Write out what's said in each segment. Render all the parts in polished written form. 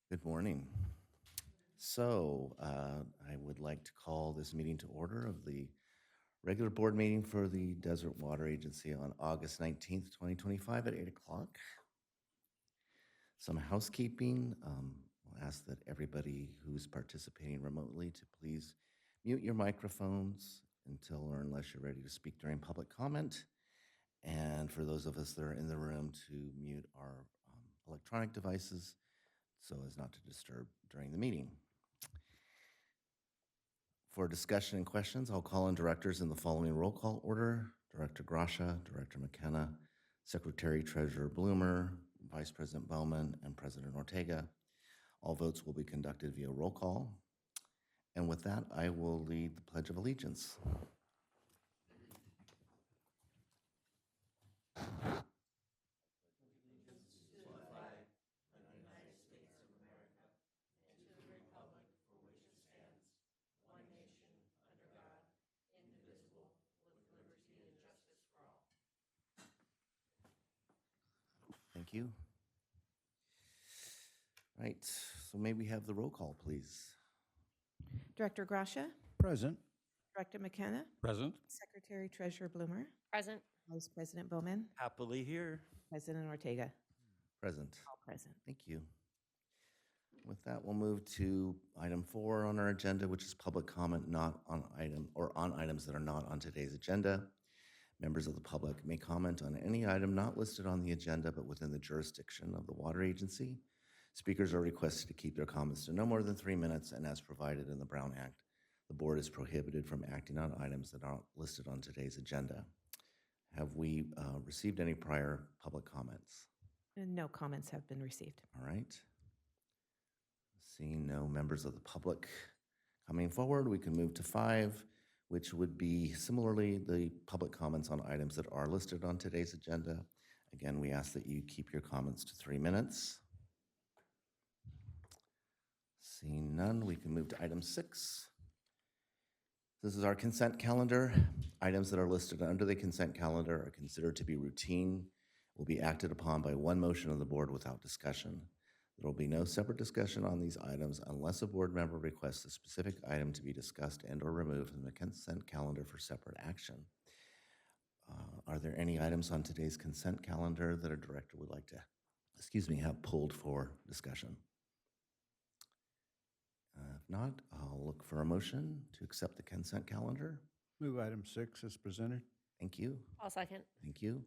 Good morning. I would like to call this meeting to order of the regular board meeting for the Desert Water Agency on August 19th, 2025 at 8 o'clock. Some housekeeping. I'll ask that everybody who's participating remotely to please mute your microphones until or unless you're ready to speak during public comment. And for those of us that are in the room, to mute our electronic devices so as not to disturb during the meeting. For discussion and questions, I'll call on directors in the following roll call order: Director Grasha, Director McKenna, Secretary Treasurer Bloomer, Vice President Bowman, and President Ortega. All votes will be conducted via roll call. And with that, I will lead the Pledge of Allegiance. Thank you. Right, so may we have the roll call, please? Director Grasha, Present. Director McKenna, Present. Secretary Treasurer Bloomer, Present. Vice President Bowman, Happily here. President Ortega, Present. all present. Thank you. With that, we'll move to item 4 on our agenda, which is public comment not on items that are not on today's agenda. Members of the public may comment on any item not listed on the agenda but within the jurisdiction of the water agency. Speakers are requested to keep their comments to no more than 3 minutes, and as provided in the Brown Act, the board is prohibited from acting on items that aren't listed on today's agenda. Have we received any prior public comments? And no comments have been received. All right. Seeing no members of the public coming forward, we can move to 5, which would be similarly the public comments on items that are listed on today's agenda. Again, we ask that you keep your comments to 3 minutes. Seeing none, we can move to item 6. This is our consent calendar. Items that are listed under the consent calendar are considered to be routine, will be acted upon by one motion of the board without discussion. There will be no separate discussion on these items unless a board member requests a specific item to be discussed and or removed from the consent calendar for separate action. Are there any items on today's consent calendar that a director would like to, have pulled for discussion? If not, I'll look for a motion to accept the consent calendar. Move item 6 as presented. Thank you. I'll second. Thank you.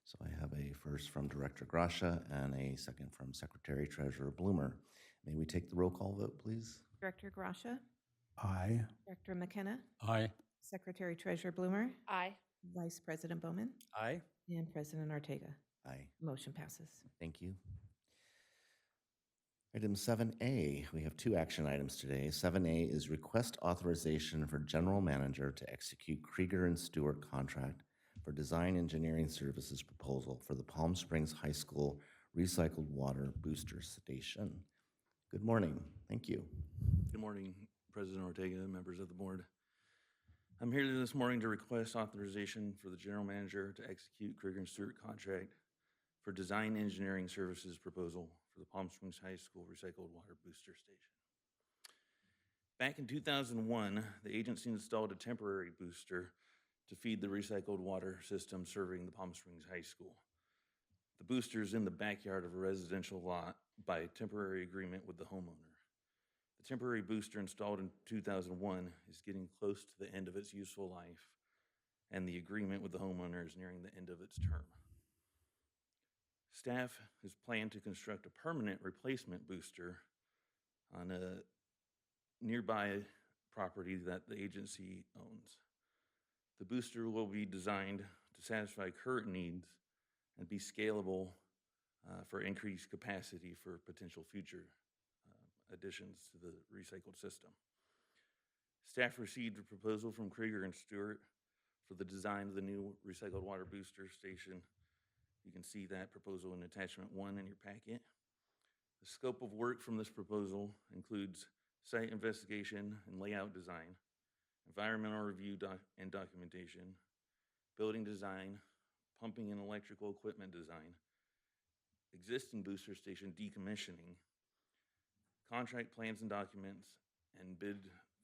So I have a first from Director Grasha and a second from Secretary Treasurer Bloomer. May we take the roll call vote, please? Director Grasha, Aye. Director McKenna, Aye. Secretary Treasurer Bloomer, Aye. Vice President Bowman, Aye. and President Ortega. Aye. Motion passes. Thank you. Item 7A, we have 2 action items today. 7A is request authorization for general manager to execute Krieger and Stewart contract for design engineering services proposal for the Palm Springs High School recycled water booster station. Good morning. Thank you. Good morning, President Ortega, members of the board. I'm here this morning to request authorization for the general manager to execute Krieger and Stewart contract for design engineering services proposal for the Palm Springs High School recycled water booster station. Back in 2001, the agency installed a temporary booster to feed the recycled water system serving the Palm Springs High School. The booster is in the backyard of a residential lot by temporary agreement with the homeowner. The temporary booster installed in 2001 is getting close to the end of its useful life, and the agreement with the homeowner is nearing the end of its term. Staff has planned to construct a permanent replacement booster on a nearby property that the agency owns. The booster will be designed to satisfy current needs and be scalable for increased capacity for potential future additions to the recycled system. Staff received a proposal from Krieger and Stewart for the design of the new recycled water booster station. You can see that proposal in attachment 1 in your packet. The scope of work from this proposal includes site investigation and layout design, environmental review and documentation, building design, pumping and electrical equipment design, existing booster station decommissioning, contract plans and documents, and bid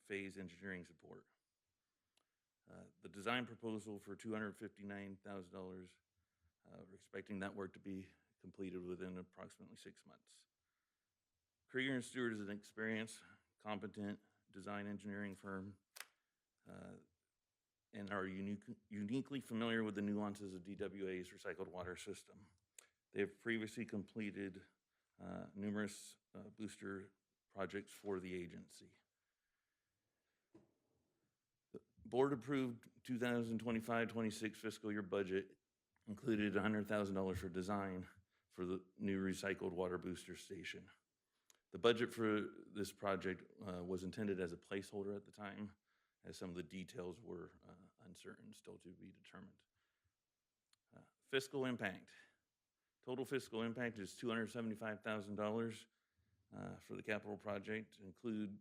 phase engineering support. The design proposal for $259,000, we're expecting that work to be completed within approximately 6 months. Krieger and Stewart is an experienced, competent design engineering firm and are uniquely familiar with the nuances of DWA's recycled water system. They have previously completed numerous booster projects for the agency. The board-approved 2025-26 fiscal year budget included $100,000 for design for the new recycled water booster station. The budget for this project was intended as a placeholder at the time, as some of the details were uncertain, still to be determined. Fiscal impact. Total fiscal impact is $275,000 for the capital project, include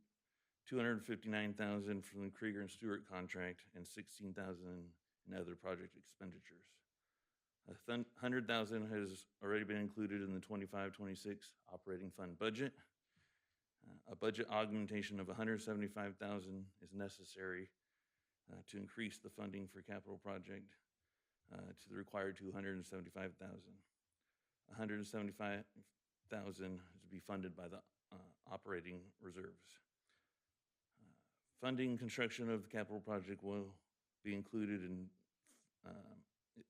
$259,000 from the Krieger and Stewart contract and $16,000 in other project expenditures. $100,000 has already been included in the 25-26 operating fund budget. A budget augmentation of $175,000 is necessary to increase the funding for capital project to the required $275,000. $175,000 is to be funded by the operating reserves. Funding construction of the capital project will be included in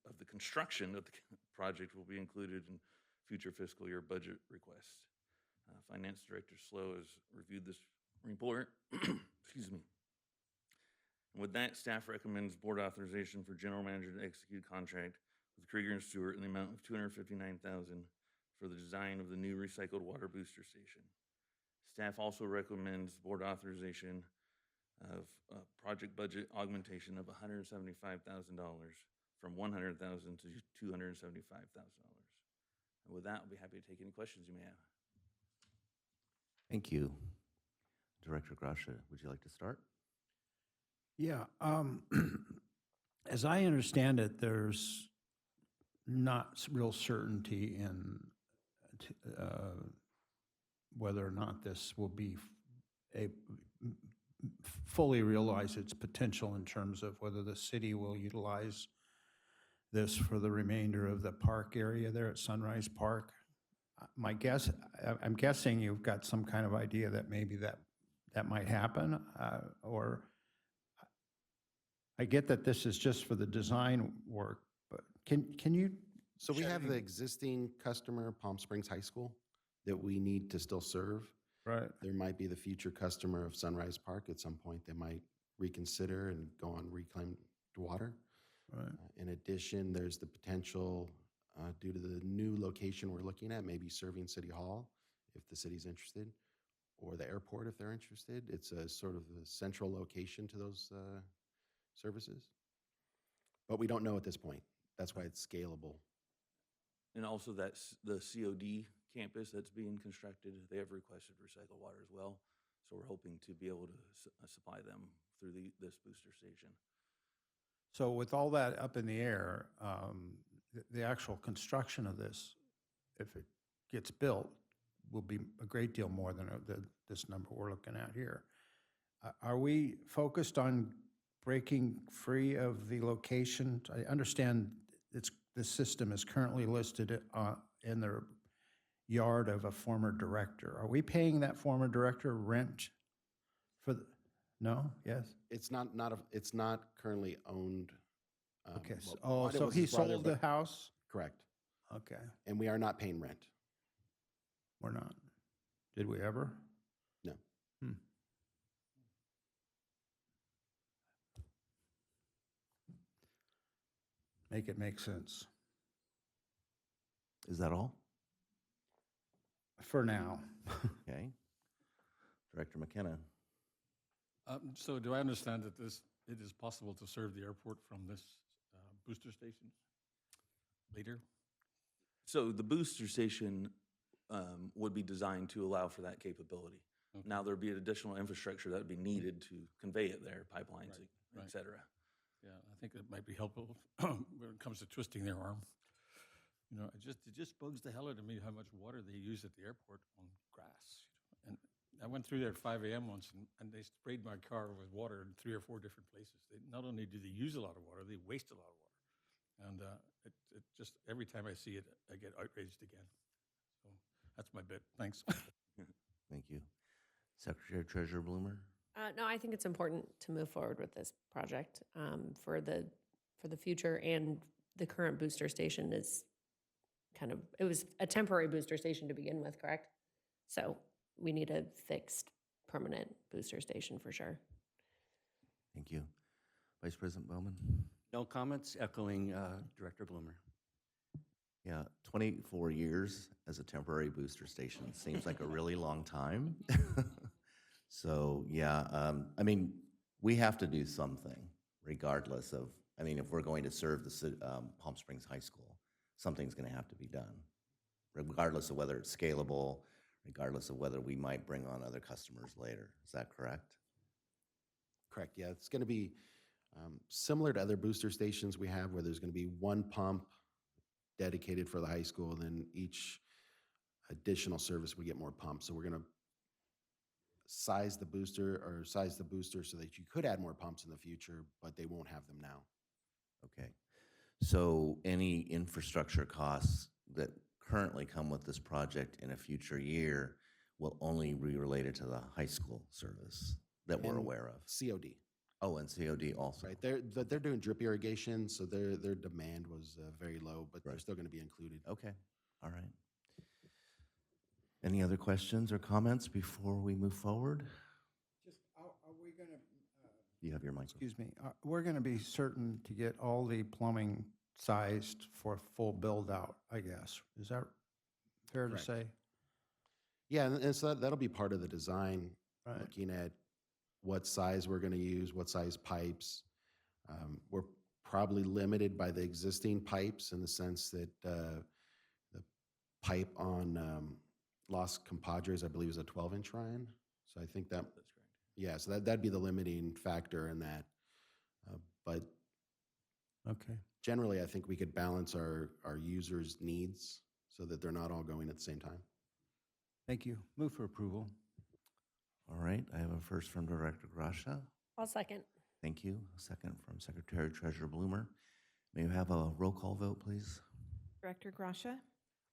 of the construction of the project will be included in future fiscal year budget requests. Finance Director Slow has reviewed this report. Excuse me. And with that, staff recommends board authorization for general manager to execute contract with Krieger and Stewart in the amount of $259,000 for the design of the new recycled water booster station. Staff also recommends board authorization of project budget augmentation of $175,000 from $100,000 to $275,000. And with that, I'll be happy to take any questions you may have. Thank you. Director Gracia, would you like to start? Yeah, as I understand it, there's not real certainty in whether or not this will be fully realize its potential in terms of whether the city will utilize this for the remainder of the park area there at Sunrise Park. My guess, I'm guessing you've got some kind of idea that maybe that might happen, or I get that this is just for the design work, but can you? So we shed have any- the existing customer, Palm Springs High School, that we need to still serve. Right. There might be the future customer of Sunrise Park at some point. They might reconsider and go on reclaimed water. Right. In addition, there's the potential, due to the new location we're looking at, maybe serving City Hall if the city's interested, or the airport if they're interested. It's a sort of a central location to those services. But we don't know at this point. That's why it's scalable. And also that's the COD campus that's being constructed. They have requested recycled water as well. So we're hoping to be able to supply them through this booster station. So with all that up in the air, the actual construction of this, if it gets built, will be a great deal more than this number we're looking at here. Are we focused on breaking free of the location? I understand the system is currently listed in the yard of a former director. Are we paying that former director rent for the, no? Yes? It's not currently owned. Okay, well, so was he his brother, sold the but- house? Correct. Okay, And we are not paying rent. we're not. Did we ever? No. Make it make sense. Is that all? For now. Okay. Director McKenna. So do I understand that it is possible to serve the airport from this booster station later? So the booster station would be designed to allow for that capability. Okay. Now there'd be additional infrastructure that would be needed to convey it there, pipelines, Right. et cetera. Yeah, I think it might be helpful when it comes to twisting their arm. You know, it just bugs the hell out of me how much water they use at the airport on grass. And I went through there at 5 a.m. once, and they sprayed my car with water in 3 or 4 different places. They, not only do they use a lot of water, they waste a lot of water. And it just, every time I see it, I get outraged again. So that's my bit. Thanks. Thank you. Secretary Treasurer Bloomer? No, I think it's important to move forward with this project for the future, and the current booster station is it was a temporary booster station to begin with, correct? So we need a fixed, permanent booster station for sure. Thank you. Vice President Bowman? No comments, echoing Director Bloomer. Yeah, 24 years as a temporary booster station seems like a really long time. So, yeah, I mean, we have to do something regardless of, I mean, if we're going to serve the Palm Springs High School, something's going to have to be done, regardless of whether it's scalable, regardless of whether we might bring on other customers later. Is that correct? Correct, yeah. It's going to be similar to other booster stations we have, where there's going to be one pump dedicated for the high school, then each additional service we get more pumps. So we're going to size the booster so that you could add more pumps in the future, but they won't have them now. Okay. So any infrastructure costs that currently come with this project in a future year will only be related to the high school service that we're And aware of? COD, Oh, and COD also. right? They're doing drip irrigation, so their demand was very low, but they're Right. still going to be included. Okay, all right. Any other questions or comments before we move forward? Just, are we going to, You have your mic. excuse me, we're going to be certain to get all the plumbing sized for full build-out, I guess. Is that fair to Correct. say? Yeah, and so that'll be part of the design, Right. looking at what size we're going to use, what size pipes. We're probably limited by the existing pipes in the sense that the pipe on Los Compadres, I believe, is a 12-inch Ryan. So I think that, That's correct. yeah, so that'd be the limiting factor in that. But Okay. generally, I think we could balance our users' needs so that they're not all going at the same time. Thank you. Move for approval. All right, I have a first from Director Gracia. I'll second. Thank you. A second from Secretary Treasurer Bloomer. May we have a roll call vote, please? Director Gracia,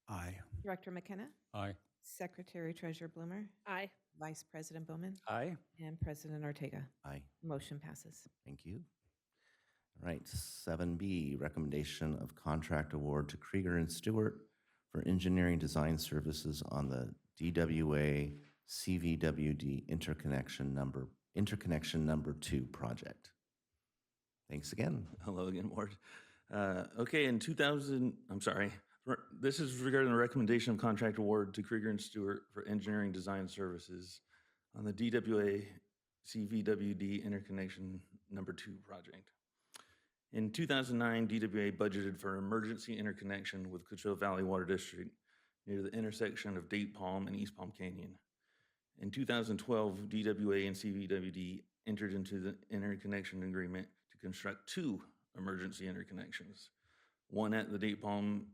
Aye. Director McKenna, Aye. Secretary Treasurer Bloomer, Aye. Vice President Bowman, Aye. and President Ortega. Aye. Motion passes. Thank you. All right, 7B, recommendation of contract award to Krieger and Stewart for engineering design services on the DWA CVWD interconnection number 2 project. Thanks again. Hello again, Ward. Okay, in 2000, I'm sorry, this is regarding the recommendation of contract award to Krieger and Stewart for engineering design services on the DWA CVWD interconnection number 2 project. In 2009, DWA budgeted for emergency interconnection with Coachella Valley Water District near the intersection of Date Palm and East Palm Canyon. In 2012, DWA and CVWD entered into the interconnection agreement to construct 2 emergency interconnections, one at the Date Palm,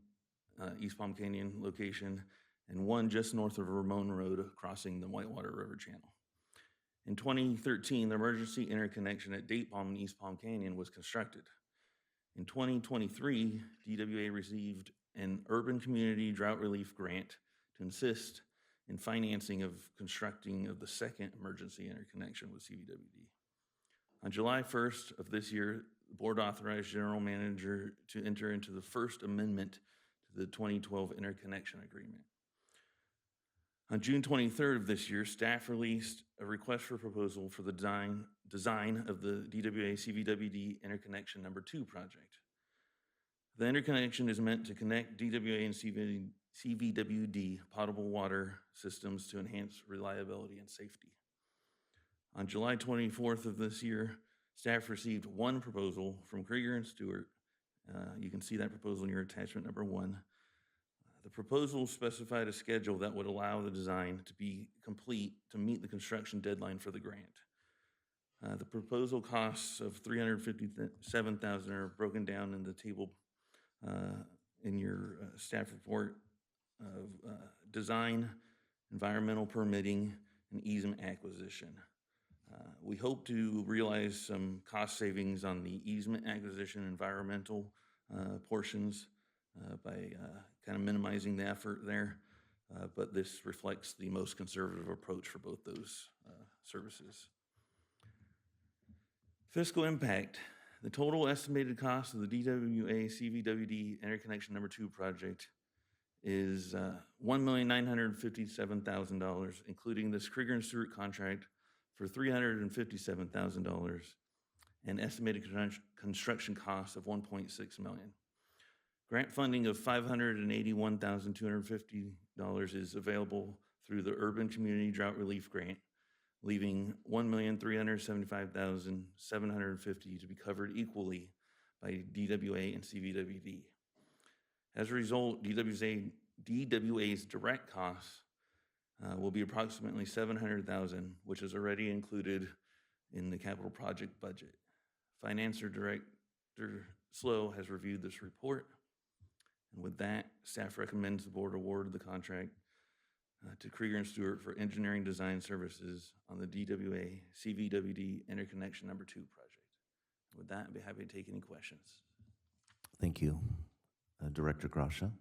East Palm Canyon location, and one just north of Ramon Road crossing the Whitewater River Channel. In 2013, the emergency interconnection at Date Palm and East Palm Canyon was constructed. In 2023, DWA received an urban community drought relief grant to assist in financing of constructing of the second emergency interconnection with CVWD. On July 1st of this year, the board authorized General Manager to enter into the first amendment to the 2012 interconnection agreement. On June 23rd of this year, staff released a request for proposal for the design of the DWA CVWD interconnection number 2 project. The interconnection is meant to connect DWA and CVWD potable water systems to enhance reliability and safety. On July 24th of this year, staff received one proposal from Krieger and Stewart. You can see that proposal in your attachment number 1. The proposal specified a schedule that would allow the design to be complete to meet the construction deadline for the grant. The proposal costs of $357,000 are broken down in the table in your staff report of design, environmental permitting, and easement acquisition. We hope to realize some cost savings on the easement acquisition environmental portions by kind of minimizing the effort there. But this reflects the most conservative approach for both those services. Fiscal impact. The total estimated cost of the DWA CVWD Interconnection Number 2 project is $1,957,000, including this Krieger and Stewart contract for $357,000 and estimated construction costs of $1.6 million. Grant funding of $581,250 is available through the Urban Community Drought Relief Grant, leaving $1,375,750 to be covered equally by DWA and CVWD. As a result, DWA's direct costs will be approximately $700,000, which is already included in the capital project budget. Financer Director Slow has reviewed this report. And with that, staff recommends the board award the contract to Krieger and Stewart for engineering design services on the DWA CVWD Interconnection Number 2 project. With that, I'd be happy to take any questions. Thank you. Director Grasha?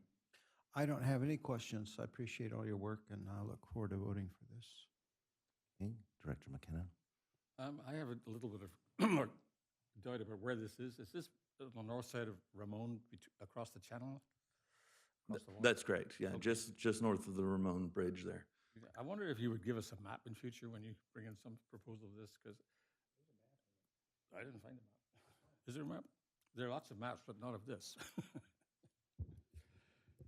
I don't have any questions. I appreciate all your work, and I look forward to voting for this. Okay. Director McKenna? I have a little bit of doubt about where this is. Is this on the north side of Ramon, across the channel? Across the water? That's correct, yeah, Okay. just north of the Ramon Bridge there. Yeah, I wonder if you would give us a map in future when you bring in some proposal of this, because I didn't find a map. Is there a map? There are lots of maps, but not of this.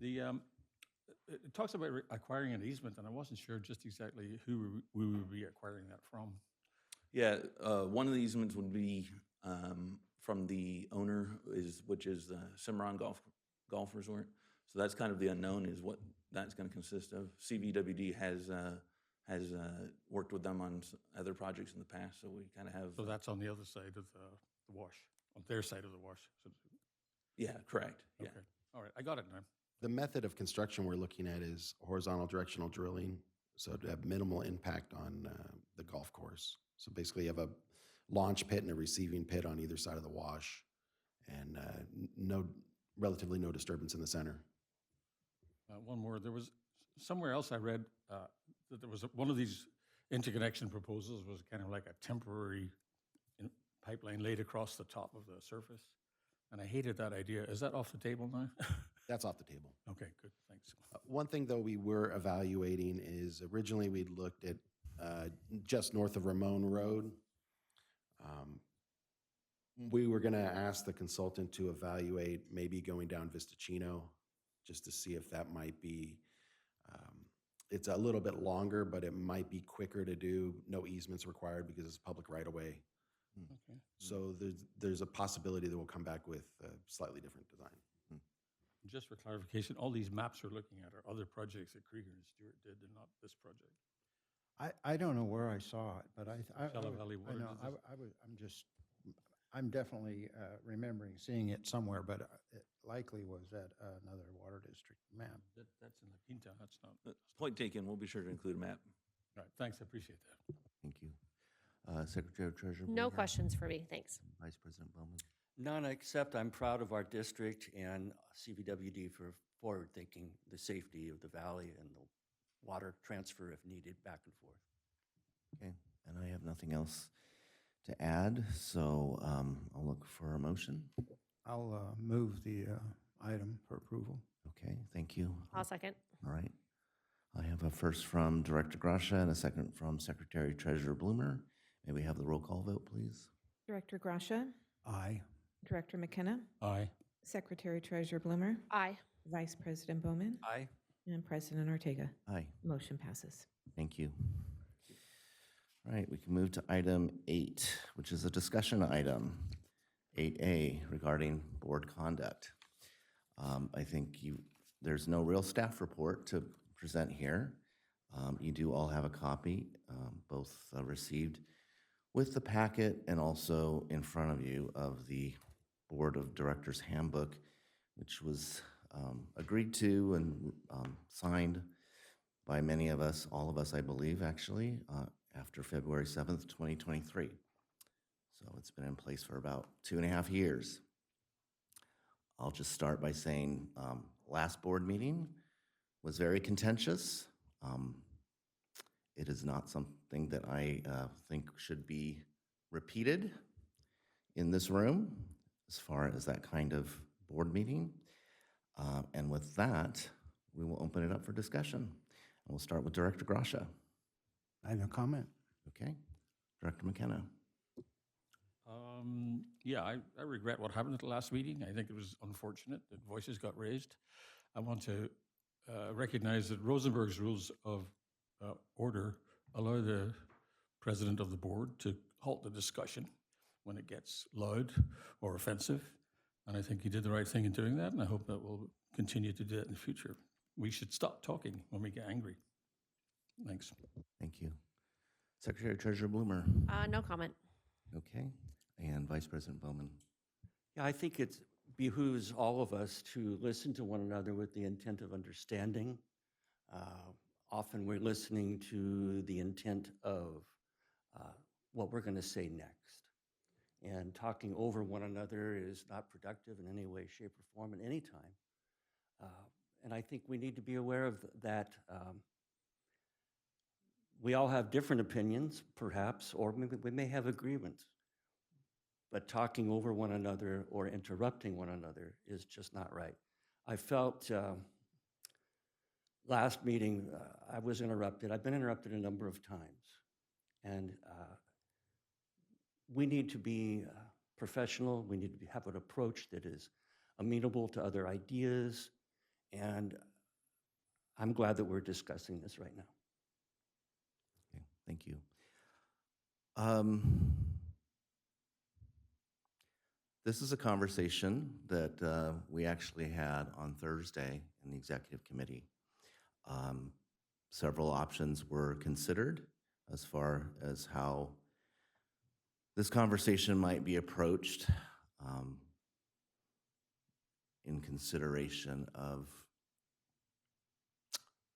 It talks about acquiring an easement, and I wasn't sure just exactly who we would be acquiring that from. Yeah, one of the easements would be from the owner, which is the Cimarron Golf Resort. So that's kind of the unknown, is what that's going to consist of. CVWD has worked with them on other projects in the past, so we kind of have. So that's on the other side of the wash, on their side of the wash. So, Yeah, correct. Yeah. okay, all right, I got it now. The method of construction we're looking at is horizontal directional drilling, so to have minimal impact on the golf course. So basically you have a launch pit and a receiving pit on either side of the wash, and relatively no disturbance in the center. One more, there was somewhere else I read that there was one of these interconnection proposals was kind of like a temporary pipeline laid across the top of the surface. And I hated that idea. Is that off the table now? That's off the table. Okay, good, thanks. One thing, though, we were evaluating is originally we'd looked at just north of Ramon Road. We were going to ask the consultant to evaluate maybe going down Vistachino just to see if that might be, it's a little bit longer, but it might be quicker to do. No easements required because it's public right away. Okay. So there's a possibility that we'll come back with a slightly different design. Just for clarification, all these maps we're looking at are other projects that Krieger and Stewart did and not this project. I don't know where I saw it, but Shallow Valley Water District. I'm definitely remembering seeing it somewhere, but it likely was at another water district map. That's in La Quinta, that's not. Point taken, we'll be sure to include a map. Right, thanks, I appreciate that. Thank you. Secretary Treasurer? No Blumer? questions for me, thanks. Vice President Bowman? None, except I'm proud of our district and CVWD for forward-thinking the safety of the valley and the water transfer if needed back and forth. Okay, and I have nothing else to add, so I'll look for a motion. I'll move the item for approval. Okay, thank you. I'll second. All right. I have a first from Director Grasha and a second from Secretary Treasurer Blumer. May we have the roll call vote, please? Director Grasha, Aye. Director McKenna, Aye. Secretary Treasurer Blumer, Aye. Vice President Bowman, Aye. and President Ortega. Aye. Motion passes. Thank you. All right, we can move to item 8, which is a discussion item, 8A, regarding board conduct. I think there's no real staff report to present here. You do all have a copy, both received with the packet and also in front of you of the Board of Directors Handbook, which was agreed to and signed by many of us, all of us, I believe, actually, after February 7th, 2023. So it's been in place for about 2.5 years. I'll just start by saying last board meeting was very contentious. It is not something that I think should be repeated in this room as far as that kind of board meeting. And with that, we will open it up for discussion. And we'll start with Director Gracia. I have no comment. Okay, Director McKenna. Yeah, I regret what happened at the last meeting. I think it was unfortunate that voices got raised. I want to recognize that Rosenberg's rules of order allow the president of the board to halt the discussion when it gets loud or offensive. And I think he did the right thing in doing that, and I hope that we'll continue to do that in the future. We should stop talking when we get angry. Thanks. Thank you. Secretary Treasurer Bloomer. No comment. Okay, and Vice President Bowman. Yeah, I think it behooves all of us to listen to one another with the intent of understanding. Often we're listening to the intent of what we're going to say next. And talking over one another is not productive in any way, shape, or form at any time. And I think we need to be aware of that. We all have different opinions, perhaps, or we may have agreements. But talking over one another or interrupting one another is just not right. I felt last meeting, I was interrupted. I've been interrupted a number of times. And we need to be professional. We need to have an approach that is amenable to other ideas. And I'm glad that we're discussing this right now. Okay, thank you. This is a conversation that we actually had on Thursday in the executive committee. Several options were considered as far as how this conversation might be approached in consideration of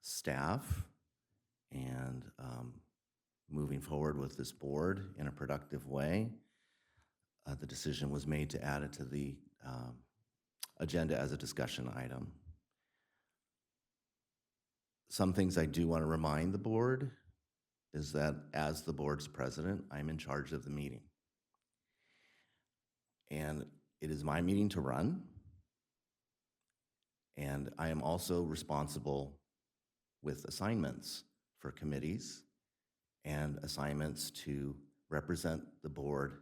staff and moving forward with this board in a productive way. The decision was made to add it to the agenda as a discussion item. Some things I do want to remind the board is that as the board's president, I'm in charge of the meeting. And it is my meeting to run. And I am also responsible with assignments for committees and assignments to represent the board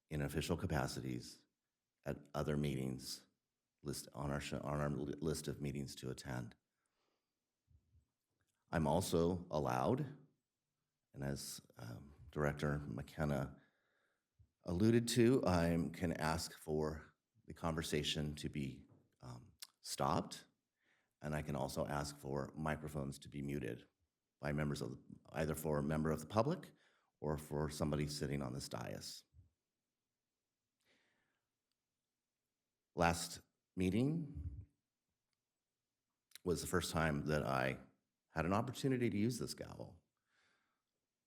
in official capacities at other meetings on our list of meetings to attend. I'm also allowed, and as Director McKenna alluded to, I can ask for the conversation to be stopped, and I can also ask for microphones to be muted by members of either for a member of the public or for somebody sitting on this dais. Last meeting was the first time that I had an opportunity to use this gavel.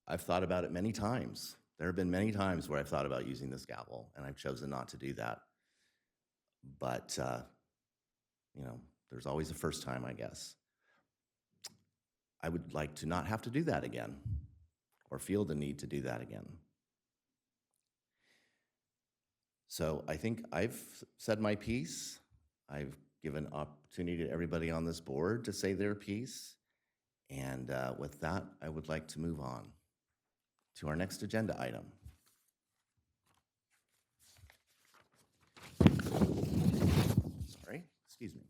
I've thought about it many times. There have been many times where I've thought about using this gavel, and I've chosen not to do that. But, you know, there's always a first time, I guess. I would like to not have to do that again or feel the need to do that again. So I think I've said my piece. I've given opportunity to everybody on this board to say their piece. And with that, I would like to move on to our next agenda item. Sorry, excuse me.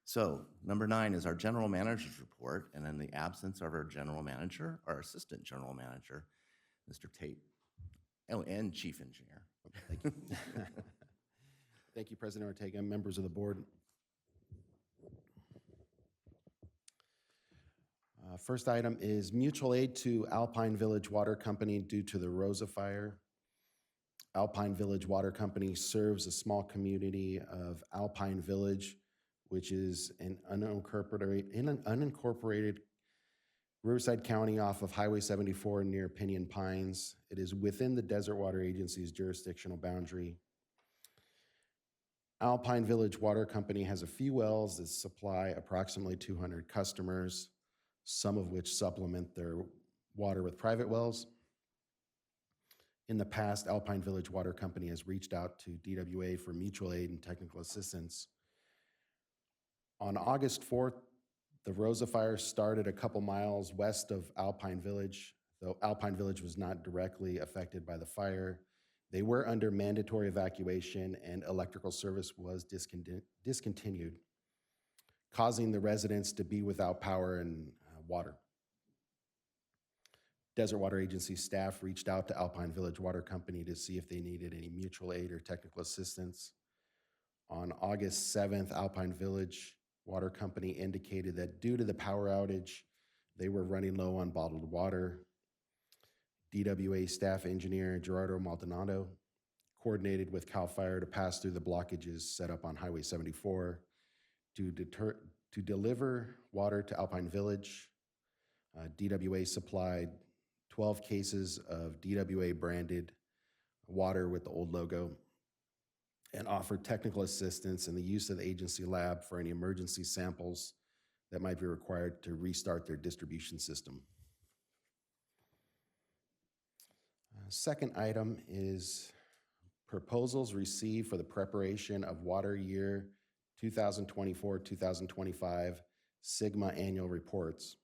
So number 9 is our general manager's report. And in the absence of our general manager, our assistant general manager, Mr. Tate. Oh, and chief engineer. Thank you. Thank you, President Ortega, members of the board. First item is mutual aid to Alpine Village Water Company due to the Rosa Fire. Alpine Village Water Company serves a small community of Alpine Village, which is an unincorporated Riverside County off of Highway 74 near Pinyon Pines. It is within the Desert Water Agency's jurisdictional boundary. Alpine Village Water Company has a few wells that supply approximately 200 customers, some of which supplement their water with private wells. In the past, Alpine Village Water Company has reached out to DWA for mutual aid and technical assistance. On August 4th, the Rosa Fire started a couple miles west of Alpine Village. Though Alpine Village was not directly affected by the fire, they were under mandatory evacuation and electrical service was discontinued, causing the residents to be without power and water. Desert Water Agency staff reached out to Alpine Village Water Company to see if they needed any mutual aid or technical assistance. On August 7th, Alpine Village Water Company indicated that due to the power outage, they were running low on bottled water. DWA staff engineer Gerardo Maldonado coordinated with CAL FIRE to pass through the blockages set up on Highway 74 to deliver water to Alpine Village. DWA supplied 12 cases of DWA branded water with the old logo and offered technical assistance in the use of the agency lab for any emergency samples that might be required to restart their distribution system. Second item is proposals received for the preparation of water year 2024-2025 SIGMA annual reports.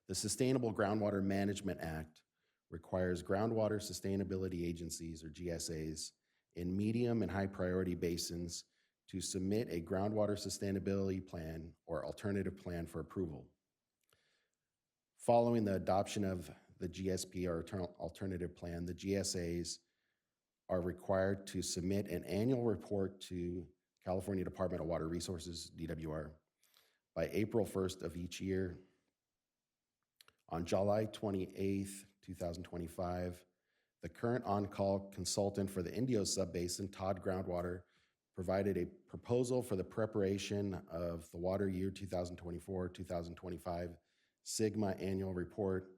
The Sustainable Groundwater Management Act requires groundwater sustainability agencies, or GSAs, in medium and high priority basins to submit a groundwater sustainability plan or alternative plan for approval. Following the adoption of the GSP or alternative plan, the GSAs are required to submit an annual report to California Department of Water Resources, DWR, by April 1st of each year. On July 28th, 2025, the current on-call consultant for the Indio Subbasin, Todd Groundwater, provided a proposal for the preparation of the water year 2024-2025 SIGMA annual report.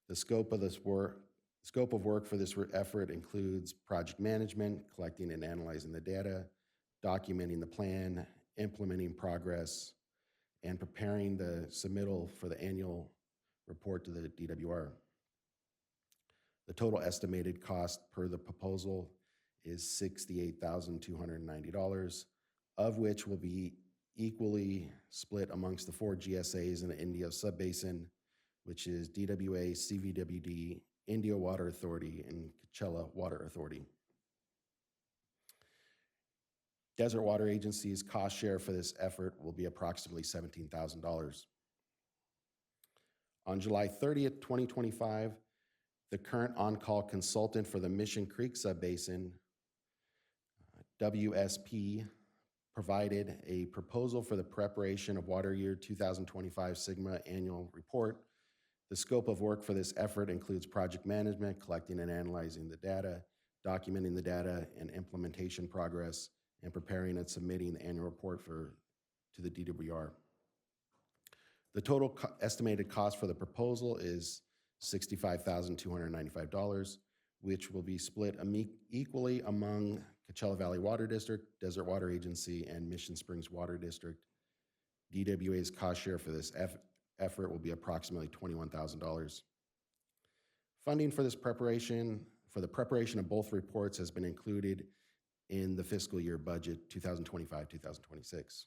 The scope of work for this effort includes project management, collecting and analyzing the data, documenting the plan, implementing progress, and preparing the submittal for the annual report to the DWR. The total estimated cost per the proposal is $68,290, of which will be equally split amongst the 4 GSAs in the Indio Subbasin, which is DWA, CVWD, Indio Water Authority, and Coachella Water Authority. Desert Water Agency's cost share for this effort will be approximately $17,000. On July 30th, 2025, the current on-call consultant for the Mission Creek Subbasin, WSP, provided a proposal for the preparation of water year 2025 SIGMA annual report. The scope of work for this effort includes project management, collecting and analyzing the data, documenting the data and implementation progress, and preparing and submitting the annual report to the DWR. The total estimated cost for the proposal is $65,295, which will be split equally among Coachella Valley Water District, Desert Water Agency, and Mission Springs Water District. DWA's cost share for this effort will be approximately $21,000. Funding for this preparation, for the preparation of both reports, has been included in the fiscal year budget 2025-2026.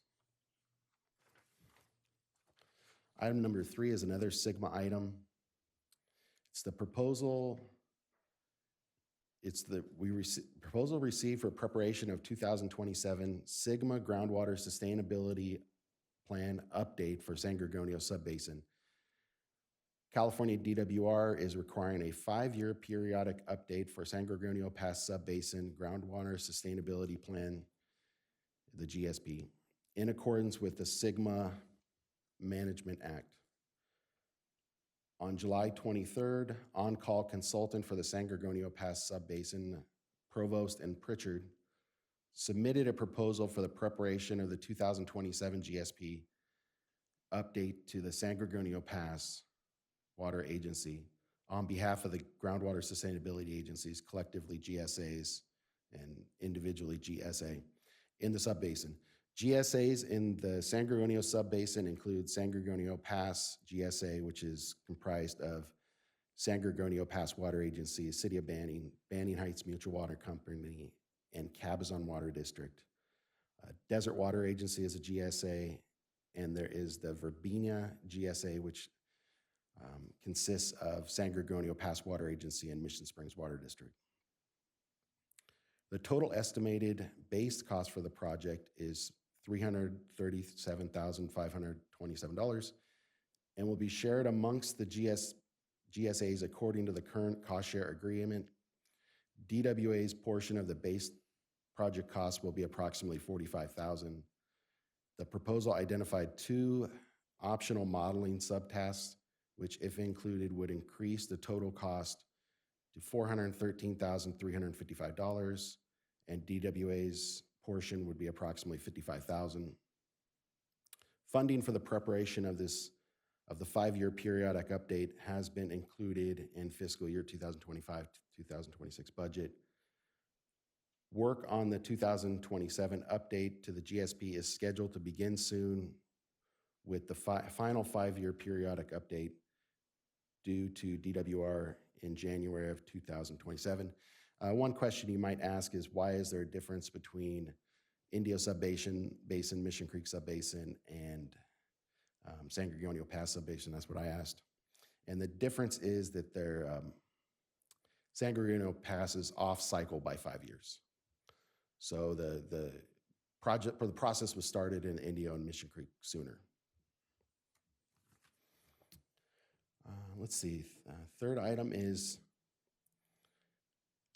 Item number 3 is another SIGMA item. It's the proposal. Proposal received for preparation of 2027 SIGMA Groundwater Sustainability Plan update for San Gorgonio Subbasin. California DWR is requiring a 5-year periodic update for San Gorgonio Pass Subbasin Groundwater Sustainability Plan, the GSP, in accordance with the SIGMA Management Act. On July 23rd, on-call consultant for the San Gorgonio Pass Subbasin, Provost and Pritchard, submitted a proposal for the preparation of the 2027 GSP. update to the San Gorgonio Pass Water Agency on behalf of the Groundwater Sustainability Agencies, collectively GSAs and individually GSA, in the subbasin. GSAs in the San Gorgonio subbasin include San Gorgonio Pass GSA, which is comprised of San Gorgonio Pass Water Agency, City of Banning, Banning Heights Mutual Water Company, and Cabazon Water District. Desert Water Agency is a GSA, and there is the Verbena GSA, which consists of San Gorgonio Pass Water Agency and Mission Springs Water District. The total estimated base cost for the project is $337,527 and will be shared amongst the GSAs according to the current cost share agreement. DWA's portion of the base project cost will be approximately $45,000. The proposal identified 2 optional modeling subtasks, which, if included, would increase the total cost to $413,355, and DWA's portion would be approximately $55,000. Funding for the preparation of the 5-year periodic update has been included in fiscal year 2025-2026 budget. Work on the 2027 update to the GSP is scheduled to begin soon, with the final 5-year periodic update due to DWR in January of 2027. One question you might ask is, why is there a difference between Indio Subbasin, Mission Creek Subbasin, and San Gorgonio Pass Subbasin? That's what I asked. And the difference is that San Gorgonio Pass is off cycle by 5 years. So the process was started in Indio and Mission Creek sooner. Let's see, third item is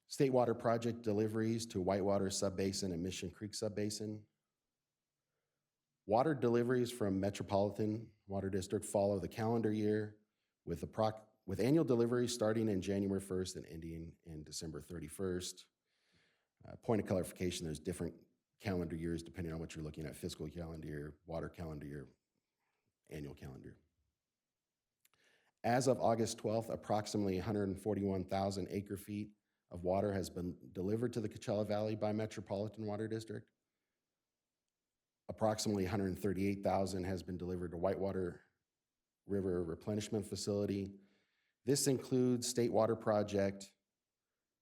state water project deliveries to Whitewater Subbasin and Mission Creek Subbasin. Water deliveries from Metropolitan Water District follow the calendar year with annual deliveries starting in January 1st and ending in December 31st. Point of clarification, there's different calendar years depending on what you're looking at: fiscal calendar year, water calendar year, annual calendar. As of August 12th, approximately 141,000 acre-feet of water has been delivered to the Coachella Valley by Metropolitan Water District. Approximately 138,000 has been delivered to Whitewater River Replenishment Facility. This includes State Water Project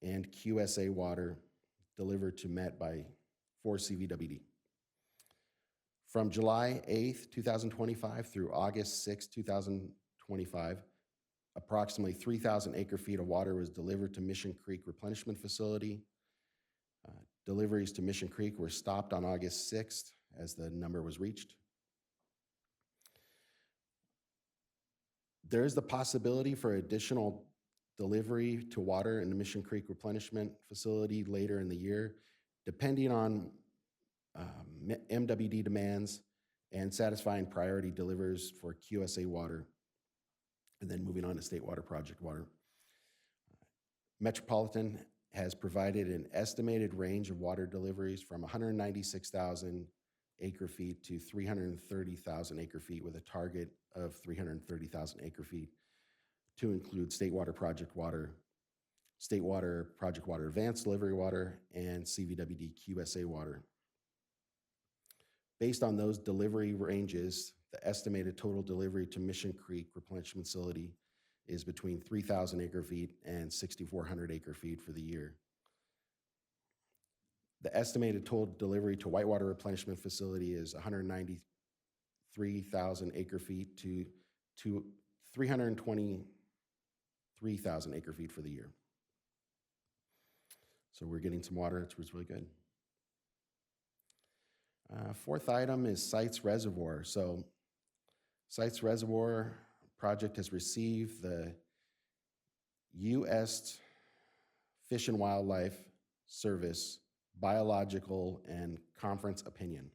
and QSA water delivered to Met for CVWD. From July 8th, 2025 through August 6th, 2025, approximately 3,000 acre-feet of water was delivered to Mission Creek Replenishment Facility. Deliveries to Mission Creek were stopped on August 6th as the number was reached. There is the possibility for additional delivery to water in the Mission Creek Replenishment Facility later in the year, depending on MWD demands and satisfying priority delivers for QSA water, and then moving on to State Water Project water. Metropolitan has provided an estimated range of water deliveries from 196,000 acre-feet to 330,000 acre-feet, with a target of 330,000 acre-feet to include State Water Project water, State Water Project water advanced delivery water, and CVWD QSA water. Based on those delivery ranges, the estimated total delivery to Mission Creek Replenishment Facility is between 3,000 acre-feet and 6,400 acre-feet for the year. The estimated total delivery to Whitewater Replenishment Facility is 193,000 acre-feet to 323,000 acre-feet for the year. So we're getting some water, it's really good. Fourth item is Sites Reservoir. So Sites Reservoir project has received the U.S. Fish and Wildlife Service biological and conference opinion.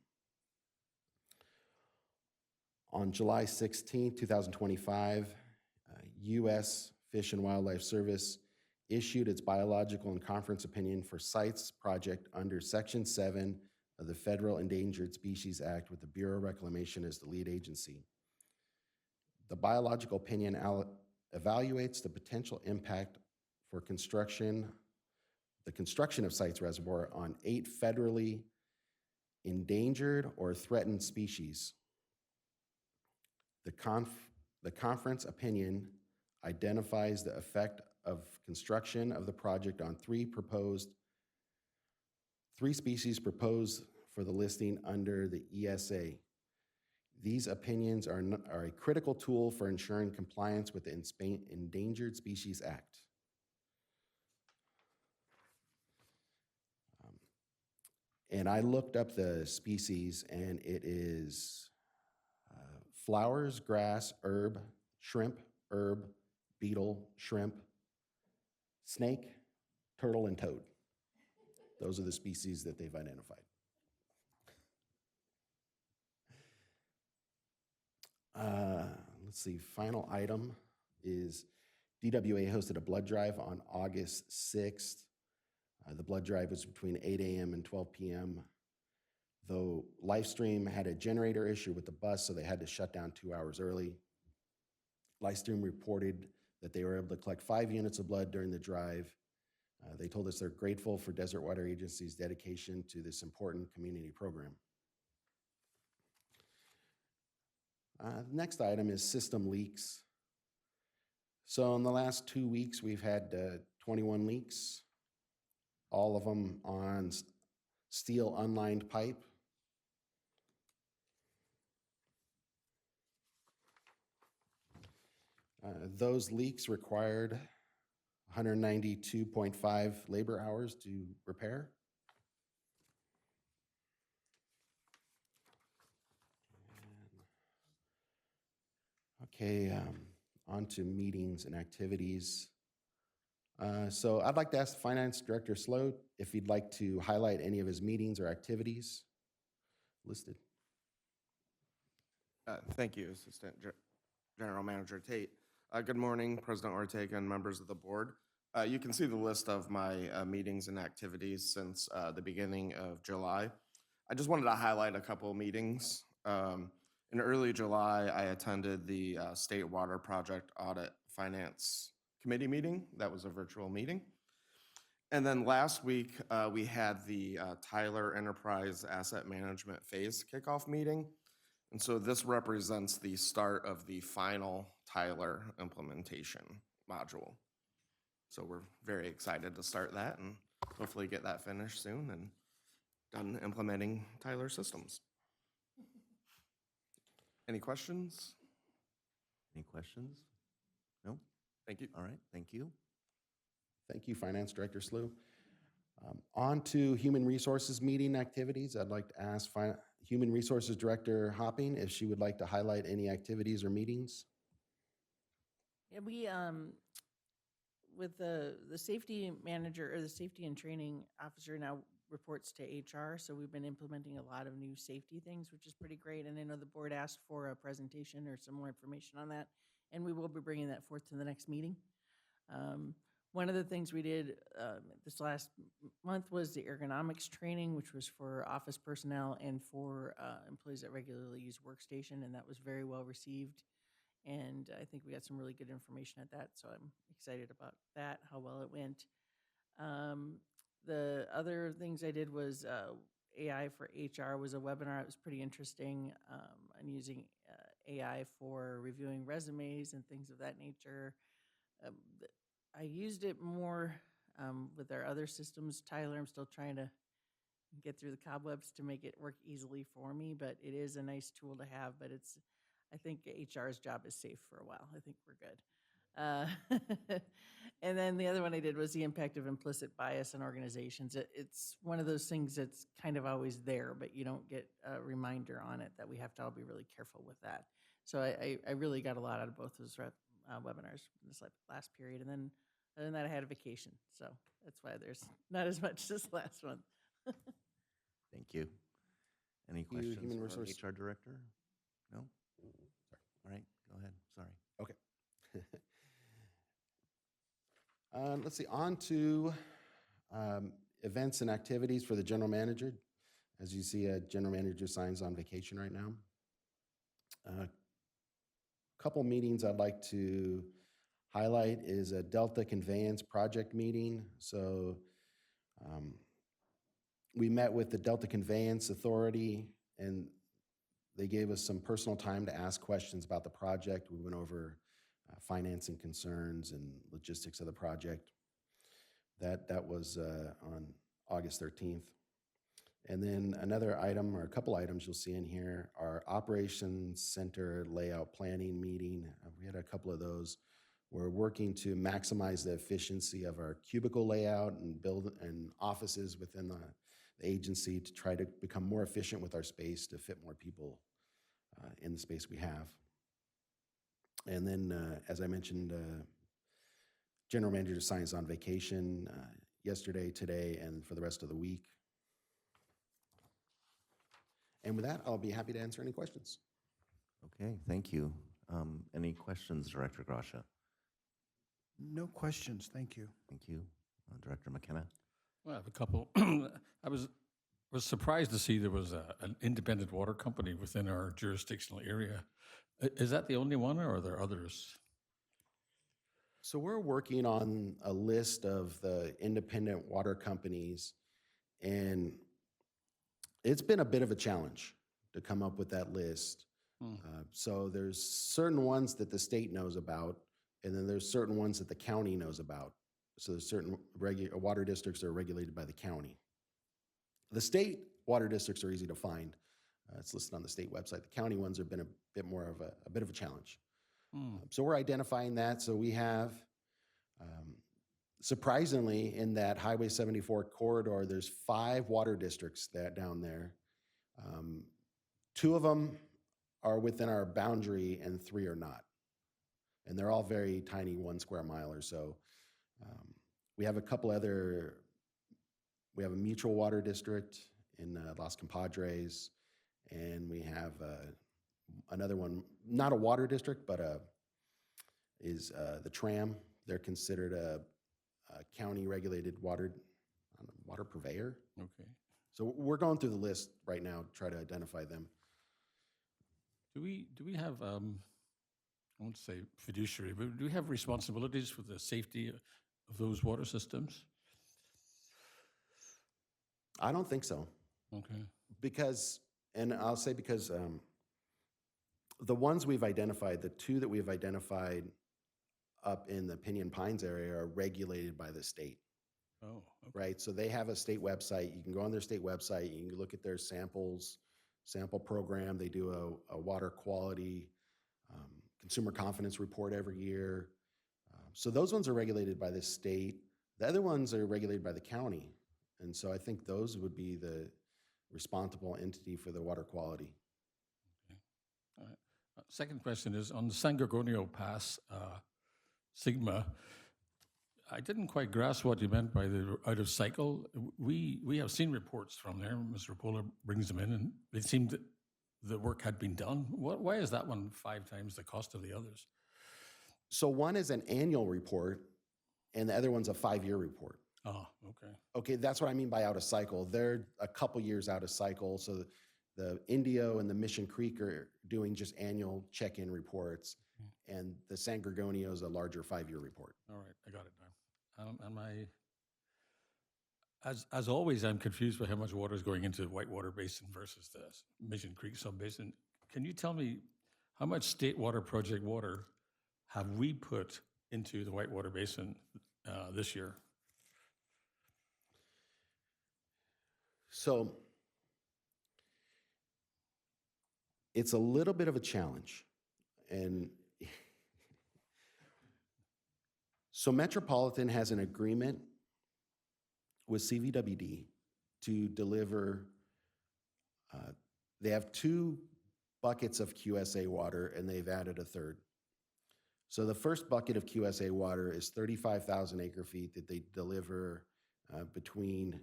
On July 16, 2025, U.S. Fish and Wildlife Service issued its biological and conference opinion for Sites project under Section 7 of the Federal Endangered Species Act, with the Bureau of Reclamation as the lead agency. The biological opinion evaluates the potential impact for the construction of Sites Reservoir on 8 federally endangered or threatened species. The conference opinion identifies the effect of construction of the project on 3 species proposed for the listing under the ESA. These opinions are a critical tool for ensuring compliance with the Endangered Species Act. And I looked up the species, and it is flowers, grass, herb, shrimp, herb, beetle, shrimp, snake, turtle, and toad. Those are the species that they've identified. Let's see, final item is DWA hosted a blood drive on August 6th. The blood drive was between 8 a.m. and 12 p.m. Though Livestream had a generator issue with the bus, so they had to shut down 2 hours early. Livestream reported that they were able to collect 5 units of blood during the drive. They told us they're grateful for Desert Water Agency's dedication to this important community program. Next item is system leaks. So in the last 2 weeks, we've had 21 leaks, all of them on steel unlined pipe. Those leaks required 192.5 labor hours to repair. Okay, on to meetings and activities. So I'd like to ask Finance Director Sloat if he'd like to highlight any of his meetings or activities listed. Thank you, Assistant General Manager Tate. Good morning, President Ortega and members of the board. You can see the list of my meetings and activities since the beginning of July. I just wanted to highlight a couple of meetings. In early July, I attended the State Water Project Audit Finance Committee meeting. That was a virtual meeting. And then last week, we had the Tyler Enterprise Asset Management Phase kickoff meeting. And so this represents the start of the final Tyler implementation module. So we're very excited to start that and hopefully get that finished soon and done implementing Tyler systems. Any questions? Any questions? No? Thank you. All right, thank you. Thank you, Finance Director Slough. On to Human Resources meeting activities. I'd like to ask Human Resources Director Hopping if she would like to highlight any activities or meetings. Yeah, we, with the safety manager or the safety and training officer now reports to HR, so we've been implementing a lot of new safety things, which is pretty great. And I know the board asked for a presentation or some more information on that, and we will be bringing that forth to the next meeting. One of the things we did this last month was the ergonomics training, which was for office personnel and for employees that regularly use Workstation, and that was very well received. And I think we got some really good information at that, so I'm excited about that, how well it went. The other things I did was AI for HR was a webinar. It was pretty interesting. I'm using AI for reviewing resumes and things of that nature. I used it more with our other systems. Tyler, I'm still trying to get through the cobwebs to make it work easily for me, but it is a nice tool to have, but I think HR's job is safe for a while. I think we're good. And then the other one I did was the impact of implicit bias in organizations. It's one of those things that's kind of always there, but you don't get a reminder on it that we have to all be really careful with that. So I really got a lot out of both those webinars in this last period. And then other than that, I had a vacation. So that's why there's not as much this last one. Thank you. Any you, questions Human for Resource- HR Director? No? All right, go ahead, sorry. Okay. Let's see, on to events and activities for the general manager. As you see, General Manager Signs on vacation right now. couple meetings I'd like to highlight is a Delta Conveyance Project meeting. So we met with the Delta Conveyance Authority, and they gave us some personal time to ask questions about the project. We went over financing concerns and logistics of the project. That was on August 13th. And then another item, or a couple items you'll see in here, are Operations Center Layout Planning meeting. We had a couple of those. We're working to maximize the efficiency of our cubicle layout and build and offices within the agency to try to become more efficient with our space to fit more people in the space we have. And then, as I mentioned, General Manager Science on vacation yesterday, today, and for the rest of the week. And with that, I'll be happy to answer any questions. Okay, thank you. Any questions, Director Gracia? No questions, thank you. Thank you. Director McKenna? Well, I have a couple. I was surprised to see there was an independent water company within our jurisdictional area. Is that the only one, or are there others? So we're working on a list of the independent water companies, and it's been a bit of a challenge to come up with that list. So there's certain ones that the state knows about, and then there's certain ones that the county knows about. So there's certain water districts that are regulated by the county. The state water districts are easy to find. It's listed on the state website. The county ones have been a bit more of a bit of a challenge. So we're identifying that. So we have, surprisingly, in that Highway 74 corridor, there's 5 water districts down there. 2 of them are within our boundary and 3 are not. And they're all very tiny 1 square mile or so. We have a couple other, we have a mutual water district in Los Compadres, and we have another one, not a water district, but is the Tram. They're considered a county-regulated water purveyor. Okay. So we're going through the list right now to try to identify them. Do we have, I won't say fiduciary, but do we have responsibilities for the safety of those water systems? I don't think so. Okay. Because, and I'll say because the ones we've identified, the 2 that we've identified up in the Pinyon Pines area are regulated by the state, Oh, okay. right? So they have a state website. You can go on their state website. You can look at their sample program. They do a water quality consumer confidence report every year. So those ones are regulated by the state. The other ones are regulated by the county. And so I think those would be the responsible entity for the water quality. Okay. All right. Second question is on the San Gorgonio Pass, Sigma. I didn't quite grasp what you meant by the out of cycle. We have seen reports from there. Mr. Pola brings them in, and it seemed that the work had been done. Why is that one 5 times the cost of the others? So one is an annual report, and the other one's a 5-year report. Oh, okay. Okay, that's what I mean by out of cycle. They're a couple years out of cycle. So the Indio and the Mission Creek are doing just annual check-in reports, and the San Gorgonio is a larger 5-year report. All right, I got it now. As always, I'm confused by how much water is going into the Whitewater Basin versus the Mission Creek Subbasin. Can you tell me how much state water project water have we put into the Whitewater Basin this year? So it's a little bit of a challenge. And so Metropolitan has an agreement with CVWD to deliver, they have 2 buckets of QSA water, and they've added a 3rd. So the first bucket of QSA water is 35,000 acre feet that they deliver between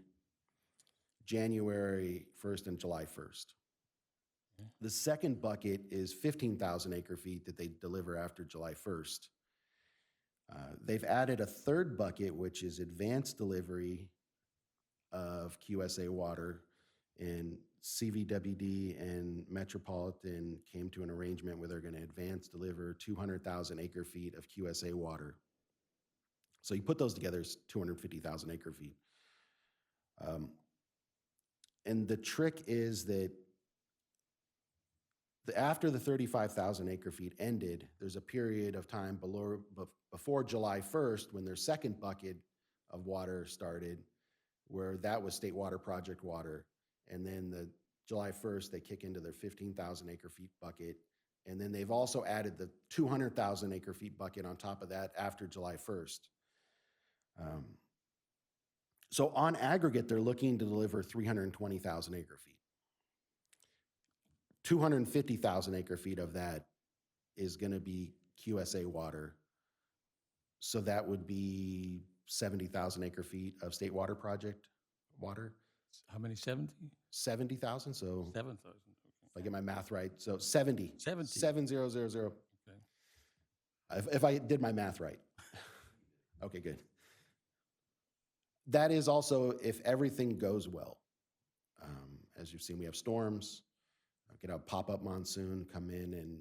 January 1st and July 1st. The second bucket is 15,000 acre feet that they deliver after July 1st. They've added a 3rd bucket, which is advanced delivery of QSA water, And CVWD and Metropolitan came to an arrangement where they're going to advance deliver 200,000 acre feet of QSA water. So you put those together, it's 250,000 acre feet. And the trick is that after the 35,000 acre feet ended, there's a period of time before July 1st when their second bucket of water started, where that was State Water Project water. And then the July 1st, they kick into their 15,000 acre feet bucket. And then they've also added the 200,000 acre feet bucket on top of that after July 1st. So on aggregate, they're looking to deliver 320,000 acre feet. 250,000 acre feet of that is going to be QSA water. So that would be 70,000 acre feet of State Water Project water. How many, 70? 70,000, so 7,000. if I get my math right, so 70. 70. 70,000. Okay. If I did my math right. Okay, good. That is also if everything goes well. As you've seen, we have storms. Get a pop-up monsoon come in and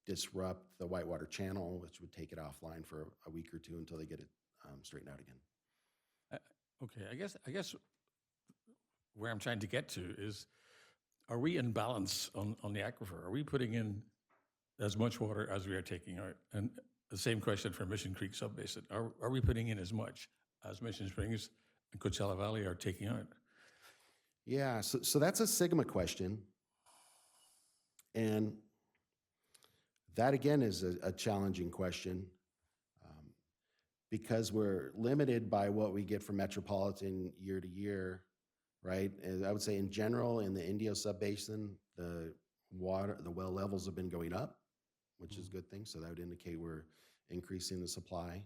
disrupt the Whitewater Channel, which would take it offline for a week or two until they get it straightened out again. Okay, I guess where I'm trying to get to is, are we in balance on the aquifer? Are we putting in as much water as we are taking out? And the same question for Mission Creek Subbasin. Are we putting in as much as Mission Springs and Coachella Valley are taking out? Yeah, so that's a Sigma question. And that, again, is a challenging question because we're limited by what we get from Metropolitan year to year, right? And I would say in general, in the Indio Subbasin, the well levels have been going up, which is a good thing. So that would indicate we're increasing the supply.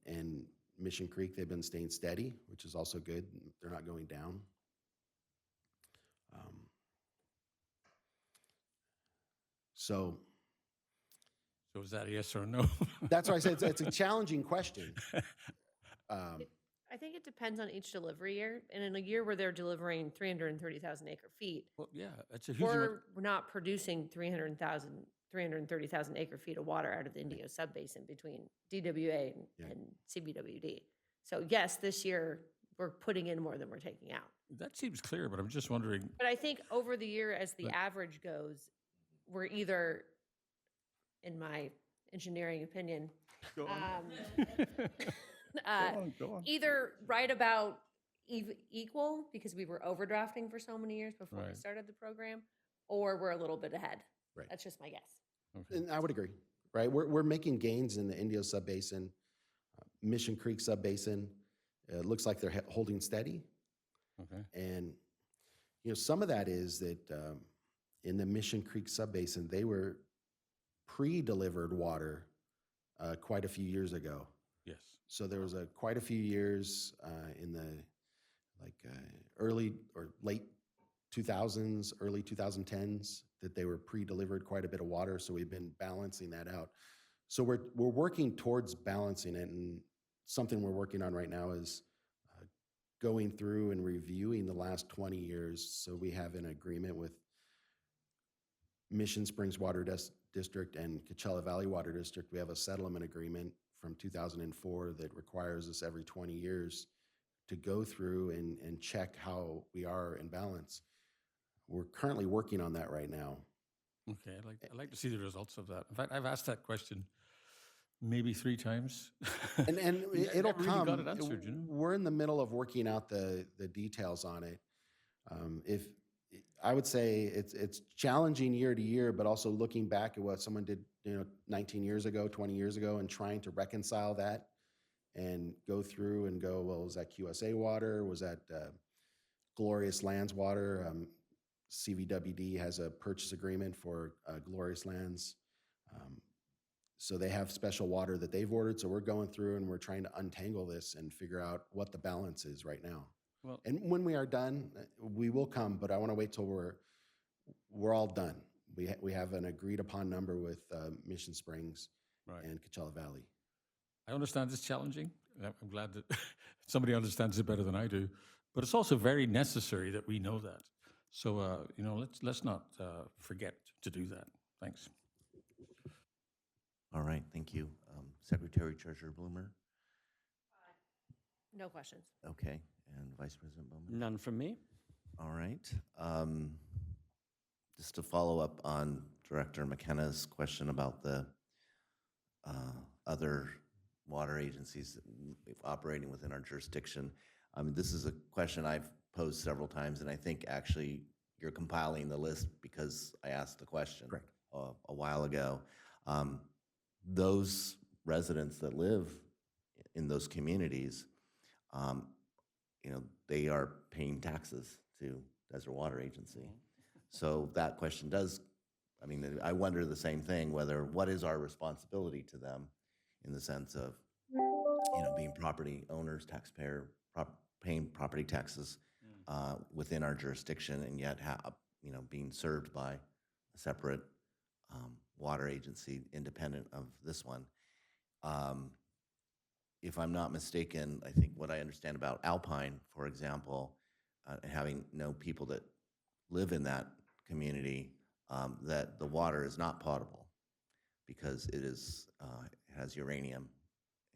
And Mission Creek, they've been staying steady, which is also good. They're not going down. So is that a yes or a no? that's why I said it's a challenging question. I think it depends on each delivery year. And in a year where they're delivering 330,000 acre feet, Well, yeah, it's a huge amount. we're not producing 330,000 acre feet of water out of the Indio Subbasin between DWA and CVWD. So yes, this year we're putting in more than we're taking out. That seems clear, but I'm just wondering, But I think over the year, as the But- average goes, we're either, in my engineering opinion, Go on. Go on. either right about equal, because we were overdrafting for so many years before we Right. started the program, or we're a little bit ahead. Right. That's just my guess. Okay. And I would agree, right? We're making gains in the Indio Subbasin, Mission Creek Subbasin. It looks like they're holding steady. Okay. And, some of that is that in the Mission Creek Subbasin, they were pre-delivered water quite a few years ago. Yes. So there was quite a few years in the early or late 2000s, early 2010s that they were pre-delivered quite a bit of water. So we've been balancing that out. So we're working towards balancing it, and something we're working on right now is going through and reviewing the last 20 years. So we have an agreement with Mission Springs Water District and Coachella Valley Water District. We have a settlement agreement from 2004 that requires us every 20 years to go through and check how we are in balance. We're currently working on that right now. Okay, I'd like to see the results of that. In fact, I've asked that question maybe 3 times. And it'll Never really come. got it answered, you know? We're in the middle of working out the details on it. If I would say it's challenging year to year, but also looking back at what someone did, 19 years ago, 20 years ago, and trying to reconcile that and go through and go, well, was that QSA water? Was that Glorious Lands water? CVWD has a purchase agreement for Glorious Lands. So they have special water that they've ordered. So we're going through and we're trying to untangle this and figure out what the balance is right now. Well, And when we are done, we will come, but I want to wait till we're all done. We have an agreed upon number with Mission Springs right. and Coachella Valley. I understand it's challenging. And I'm glad that somebody understands it better than I do. But it's also very necessary that we know that. So, let's not forget to do that. Thanks. All right, thank you. Secretary Treasurer Bloomer? No questions. Okay, and Vice President Bowman? None from me. All right. Just to follow up on Director McKenna's question about the other water agencies operating within our jurisdiction. I mean, this is a question I've posed several times, and I think actually you're compiling the list because I asked the question a while ago. Those residents that live in those communities, they are paying taxes to Desert Water Agency. So that question does, I mean, I wonder the same thing, what is our responsibility to them in the sense of, being property owners, taxpayer, paying property taxes within our jurisdiction, and yet being served by a separate water agency independent of this one. If I'm not mistaken, I think what I understand about Alpine, for example, having people that live in that community, that the water is not potable because it has uranium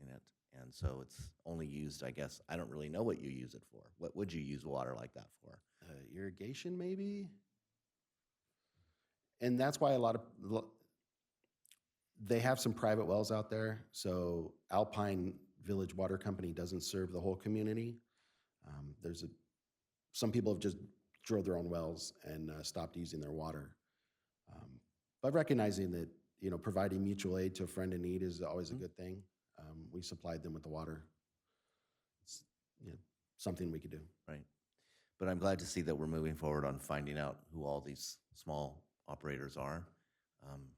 in it. And so it's only used, I guess, I don't really know what you use it for. What would you use water like that for? Irrigation, maybe? And that's why they have some private wells out there. So Alpine Village Water Company doesn't serve the whole community. Some people have just drilled their own wells and stopped using their water. But recognizing that, providing mutual aid to a friend in need is always a good thing. We supplied them with the water. It's something we could do. Right. But I'm glad to see that we're moving forward on finding out who all these small operators are.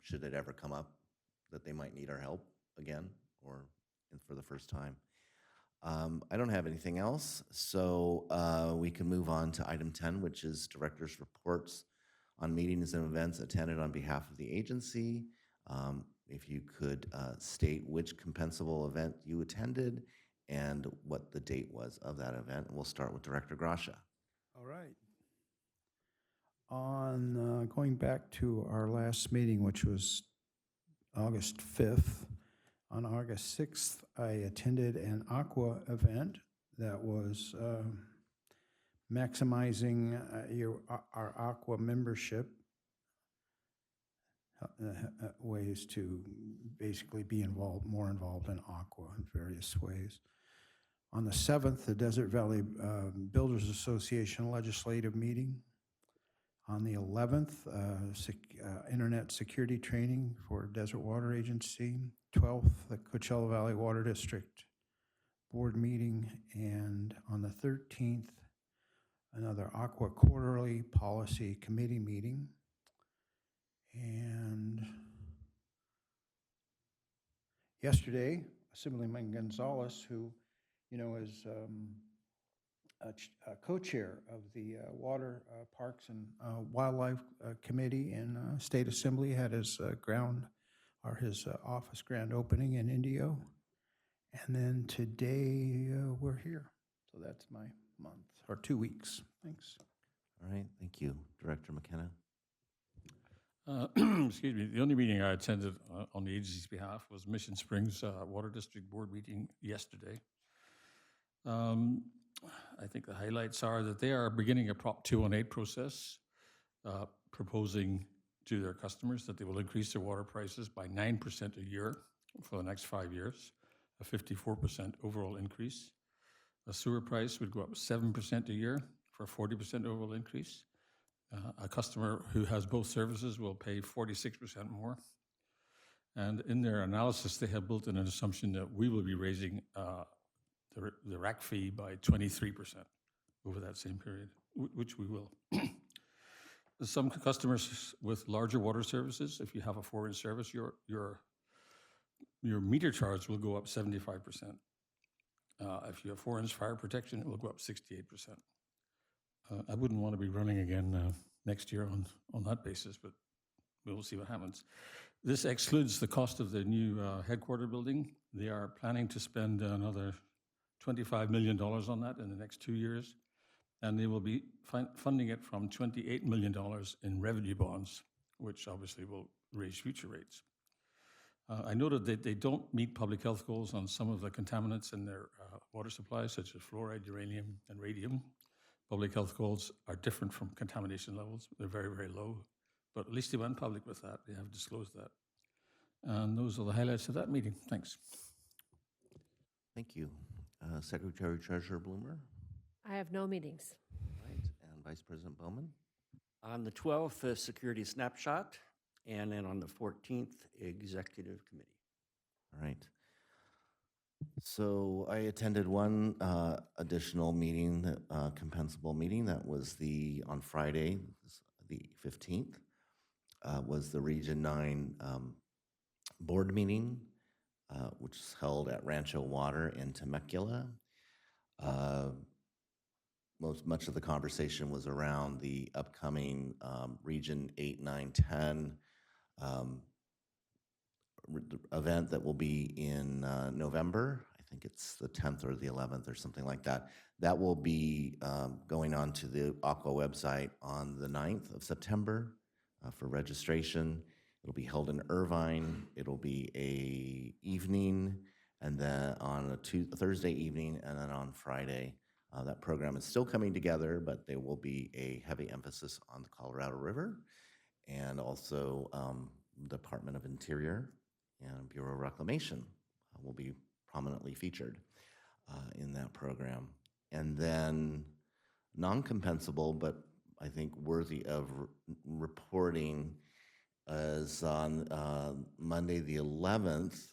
Should it ever come up that they might need our help again or for the first time. I don't have anything else, so we can move on to item 10, which is director's reports on meetings and events attended on behalf of the agency. If you could state which compensable event you attended and what the date was of that event. And we'll start with Director Gracia. All right. On going back to our last meeting, which was August 5th, on August 6th, I attended an aqua event that was maximizing our aqua membership, ways to basically be more involved in aqua in various ways. On the 7th, the Desert Valley Builders Association legislative meeting. On the 11th, internet security training for Desert Water Agency. 12th, the Coachella Valley Water District board meeting. And on the 13th, another Aqua Quarterly Policy Committee meeting. And yesterday, Assemblyman Gonzalez, who, is a co-chair of the Water, Parks, and Wildlife Committee in State Assembly, had his office grand opening in Indio. And then today, we're here. So that's my month, or 2 weeks. Thanks. All right, thank you. Director McKenna. Excuse me. The only meeting I attended on the agency's behalf was Mission Springs Water District Board meeting yesterday. I think the highlights are that they are beginning a Prop 218 process, proposing to their customers that they will increase their water prices by 9% a year for the next 5 years, a 54% overall increase. A sewer price would go up 7% a year for a 40% overall increase. A customer who has both services will pay 46% more. And in their analysis, they have built in an assumption that we will be raising the RAC fee by 23% over that same period, which we will. Some customers with larger water services, if you have a 4-inch service, your meter charge will go up 75%. If you have 4-inch fire protection, it will go up 68%. I wouldn't want to be running again next year on that basis, but we'll see what happens. This excludes the cost of the new headquarter building. They are planning to spend another $25 million on that in the next 2 years. and they will be funding it from $28 million in revenue bonds, which obviously will raise future rates. I noted that they don't meet public health goals on some of the contaminants in their water supplies, such as fluoride, uranium, and radium. Public health goals are different from contamination levels. They're very, very low, but at least they went public with that. They have disclosed that. And those are the highlights of that meeting. Thanks. Thank you. Secretary Treasurer Bloomer, I have no meetings. right, and Vice President Bowman. On the 12th, security snapshot, and then on the 14th, executive committee. All right. So I attended one additional meeting, compensable meeting. That was on Friday, the 15th, was the Region 9 board meeting, which is held at Rancho Water in Temecula. Much of the conversation was around the upcoming Region 8, 9, 10 event that will be in November. I think it's the 10th or the 11th or something like that. That will be going on to the Aqua website on the 9th of September for registration. It'll be held in Irvine. It'll be a evening, and then on a Thursday evening, and then on Friday. That program is still coming together, but there will be a heavy emphasis on the Colorado River, and also Department of Interior and Bureau of Reclamation will be prominently featured in that program. And then non-compensable, but I think worthy of reporting, is on Monday the 11th,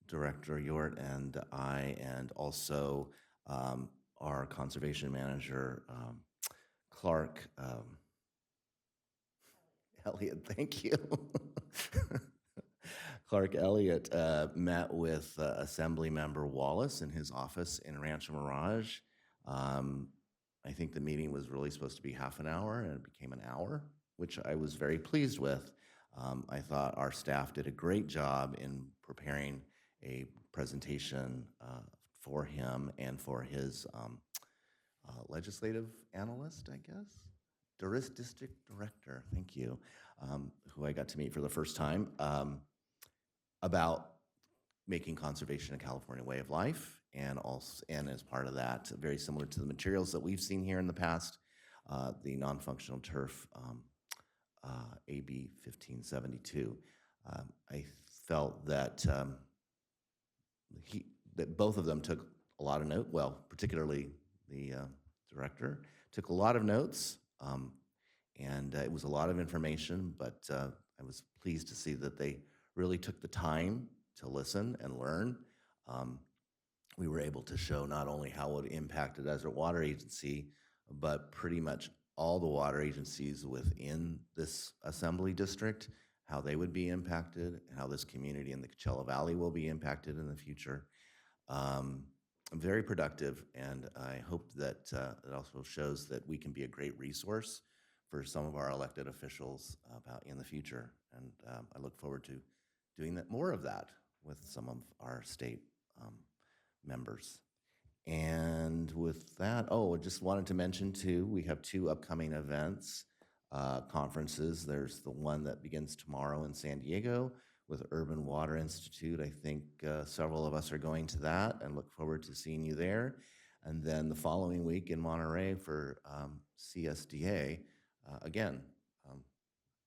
Director Yort and I, and also our conservation manager, Clark Elliott, thank you. Clark Elliott met with Assembly Member Wallace in his office in Rancho Mirage. I think the meeting was really supposed to be half an hour, and it became an hour, which I was very pleased with. I thought our staff did a great job in preparing a presentation for him and for his legislative analyst, I guess, district director, thank you, who I got to meet for the first time, about making conservation a California way of life, and as part of that, very similar to the materials that we've seen here in the past, the non-functional turf, AB 1572. I felt that that both of them took a lot of note. Well, particularly the director took a lot of notes, and it was a lot of information. But I was pleased to see that they really took the time to listen and learn. We were able to show not only how it impacted Desert Water Agency, but pretty much all the water agencies within this assembly district, how they would be impacted, how this community in the Coachella Valley will be impacted in the future. Very productive, and I hope that it also shows that we can be a great resource for some of our elected officials about in the future. And I look forward to doing more of that with some of our state members. And with that, I just wanted to mention too, we have two upcoming events, conferences. There's the one that begins tomorrow in San Diego with Urban Water Institute. I think several of us are going to that and look forward to seeing you there. And then the following week in Monterey for CSDA, again, I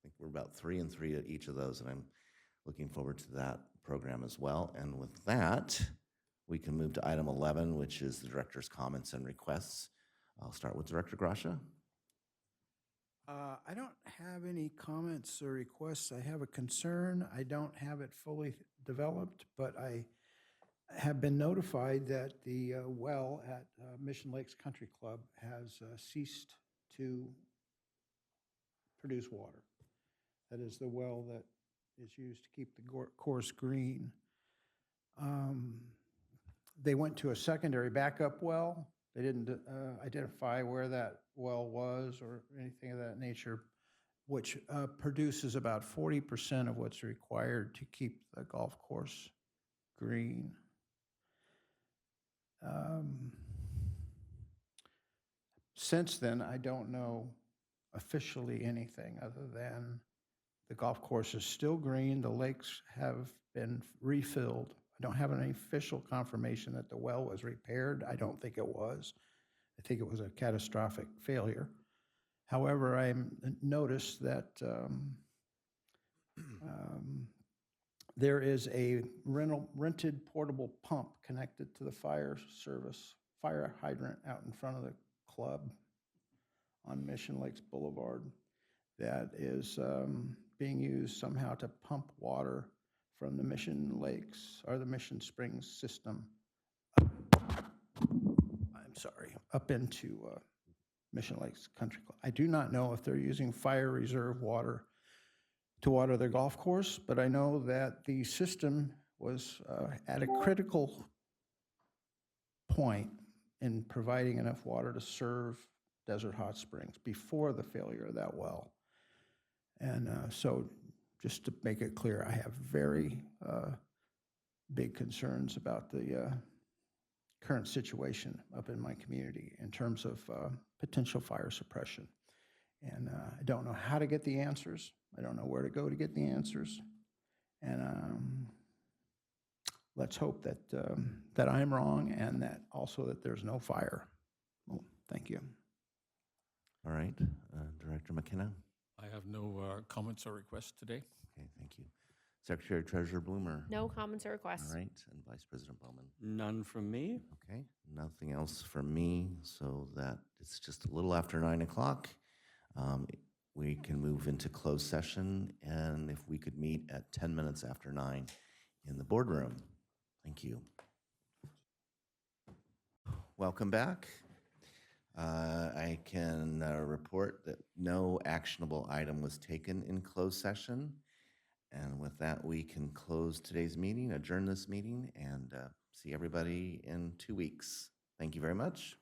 think we're about 3 and 3 at each of those, and I'm looking forward to that program as well. And with that, we can move to item 11, which is the director's comments and requests. I'll start with Director Gracia. I don't have any comments or requests. I have a concern. I don't have it fully developed, but I have been notified that the well at Mission Lakes Country Club has ceased to produce water. That is the well that is used to keep the course green. They went to a secondary backup well. They didn't identify where that well was or anything of that nature, which produces about 40% of what's required to keep the golf course green. Since then, I don't know officially anything other than the golf course is still green, the lakes have been refilled. I don't have any official confirmation that the well was repaired. I don't think it was. I think it was a catastrophic failure. However, I noticed that there is a rented portable pump connected to the fire hydrant out in front of the club on Mission Lakes Boulevard that is being used somehow to pump water from the Mission Lakes or the Mission Springs system. I'm sorry, up into Mission Lakes Country Club. I do not know if they're using fire reserve water to water their golf course, but I know that the system was at a critical point in providing enough water to serve Desert Hot Springs before the failure of that well. And so just to make it clear, I have very big concerns about the current situation up in my community in terms of potential fire suppression. And I don't know how to get the answers. I don't know where to go to get the answers. And let's hope that that I'm wrong and that also that there's no fire. Well, thank you. All right, Director McKenna. I have no comments or requests today. Okay, thank you. Secretary Treasurer Bloomer. No comments or requests. All right, and Vice President Bowman. None from me. Okay, nothing else from me, so that it's just a little after 9 o'clock. We can move into closed session, and if we could meet at 10 minutes after 9 in the boardroom. Thank you. Welcome back. I can report that no actionable item was taken in closed session. And with that, we can close today's meeting, adjourn this meeting, and see everybody in 2 weeks. Thank you very much.